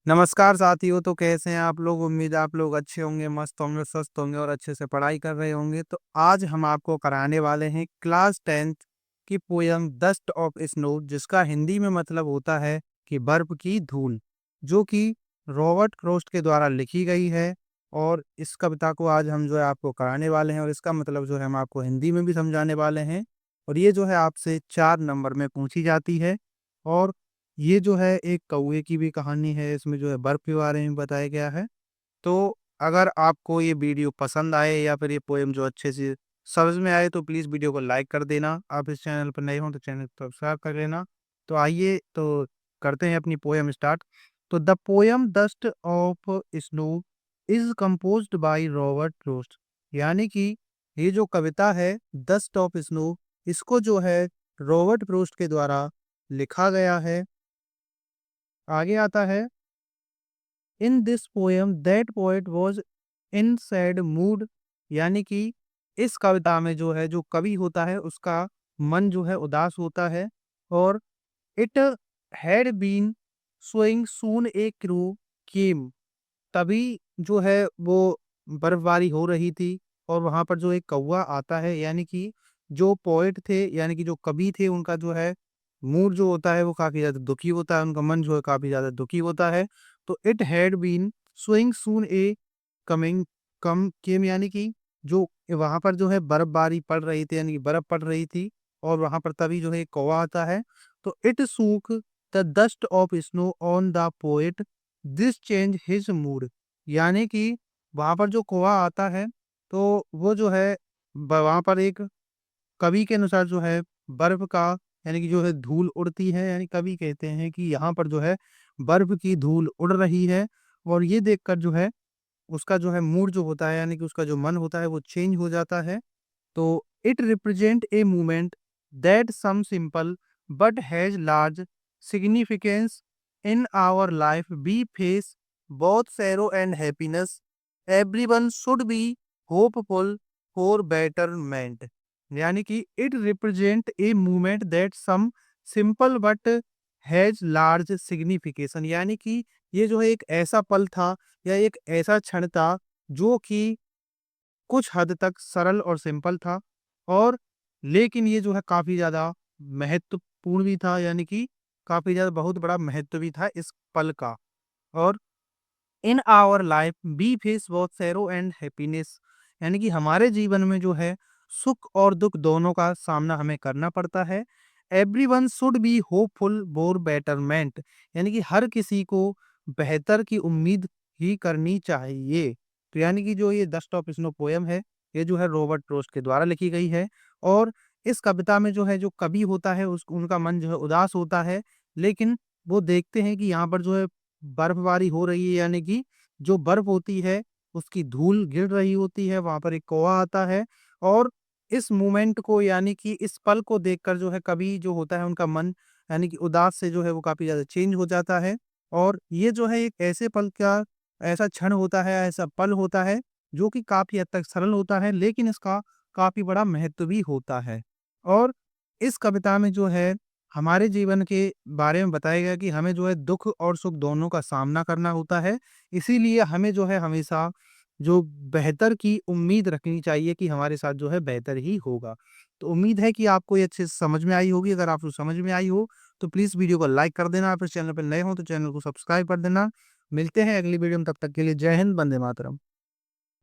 नमस्कार साथियों। तो कैसे हैं आप लोग? उम्मीद है आप लोग अच्छे होंगे, मस्त होंगे, स्वस्थ होंगे और अच्छे से पढ़ाई कर रहे होंगे। तो आज हम आपको कराने वाले हैं क्लास 10th की पोयम डस्ट ऑफ स्नो, जिसका हिंदी में मतलब होता है कि बर्फ की धूल, जो कि रॉबर्ट फ्रॉस्ट के द्वारा लिखी गई है। और इस कविता को आज हम जो है आपको कराने वाले हैं और इसका मतलब जो है हम आपको हिंदी में भी समझाने वाले हैं। और ये जो है आपसे 4 नंबर में पूछी जाती है। और ये जो है एक कौवे की भी कहानी है, इसमें जो है बर्फ के बारे में बताया गया है। तो अगर आपको ये वीडियो पसंद आए या फिर ये पोएम जो अच्छे से समझ में आए तो प्लीज़ वीडियो को लाइक कर देना। आप इस चैनल पर नए हो तो चैनल को सब्सक्राइब कर लेना। तो आइए तो करते हैं अपनी पोएम स्टार्ट। तो the poem dust of snow is composed by Robert Frost, यानी कि ये जो कविता है डस्ट ऑफ स्नो, इसको जो है रॉबर्ट फ्रॉस्ट के द्वारा लिखा गया है। आगे आता है, in this poem that poet was in sad mood, यानी कि इस कविता में जो है जो कवि होता है उसका मन जो है उदास होता है। और it had been snowing soon a crow came, तभी जो है वो बर्फबारी हो रही थी और वहां पर जो एक कौवा आता है, यानी कि जो पोएट थे यानी कि जो कवि थे उनका जो है मूड जो होता है वो काफी ज्यादा दुखी होता है, उनका मन जो है काफी ज्यादा दुखी होता है। तो it had been swing soon a coming come came, यानी कि जो वहां पर जो है बर्फबारी पड़ रही थी, यानी कि बर्फ पड़ रही थी और वहां पर तभी जो है एक कौवा आता है। तो it shook the dust of snow on the poet, this change his mood, यानी कि वहां पर जो कौवा आता है तो वो जो है वहां पर एक कवि के अनुसार जो है बर्फ का यानी कि जो है धूल उड़ती है, यानी कवि कहते हैं कि यहाँ पर जो है बर्फ की धूल उड़ रही है। और ये देखकर जो है उसका जो है मूड जो होता है यानी कि उसका जो मन होता है वो चेंज हो जाता है। तो it represent a movement that some simple but has large significance in our life, we face both sorrow and happiness, everyone should be hopeful for betterment, यानी कि it represent a movement that some simple but has large signification, यानी कि ये जो है एक ऐसा पल था या एक ऐसा क्षण था जो कि कुछ हद तक सरल और सिंपल था। और लेकिन ये जो है काफ़ी ज़्यादा महत्वपूर्ण भी था, यानी कि काफ़ी ज़्यादा बहुत बड़ा महत्व भी था इस पल का। और in our life be face both sorrow and happiness, यानी कि हमारे जीवन में जो है सुख और दुख दोनों का सामना हमें करना पड़ता है। Everyone should be hopeful for betterment, यानी कि हर किसी को बेहतर की उम्मीद ही करनी चाहिए। तो यानी कि जो ये डस्ट ऑफ स्नो पोयम है, ये जो है रॉबर्ट फ्रॉस्ट के द्वारा लिखी गई है। और इस कविता में जो है जो कवि होता है उस उनका मन जो है उदास होता है, लेकिन वो देखते हैं कि यहाँ पर जो है बर्फबारी हो रही है, यानी कि जो बर्फ होती है उसकी धूल गिर रही होती है, वहां पर एक कौवा आता है। और इस मोमेंट को यानी कि इस पल को देखकर जो है कवि जो होता है उनका मन यानी कि उदास से जो है वो काफी ज्यादा चेंज हो जाता है। और ये जो है एक ऐसे पल का ऐसा क्षण होता है, ऐसा पल होता है जो कि काफी हद तक सरल होता है, लेकिन इसका काफी बड़ा महत्व भी होता है। और इस कविता में जो है हमारे जीवन के बारे में बताया गया कि हमें जो है दुख और सुख दोनों का सामना करना होता है। इसीलिए हमें जो है हमेशा जो बेहतर की उम्मीद रखनी चाहिए कि हमारे साथ जो है बेहतर ही होगा। तो उम्मीद है कि आपको ये अच्छे से समझ में आई होगी। अगर आपको समझ में आई हो तो प्लीज़ वीडियो को लाइक कर देना। आप इस चैनल पर नए हो तो चैनल को सब्सक्राइब कर देना। मिलते हैं अगली वीडियो में, तब तक के लिए जय हिंद, वंदे मातरम।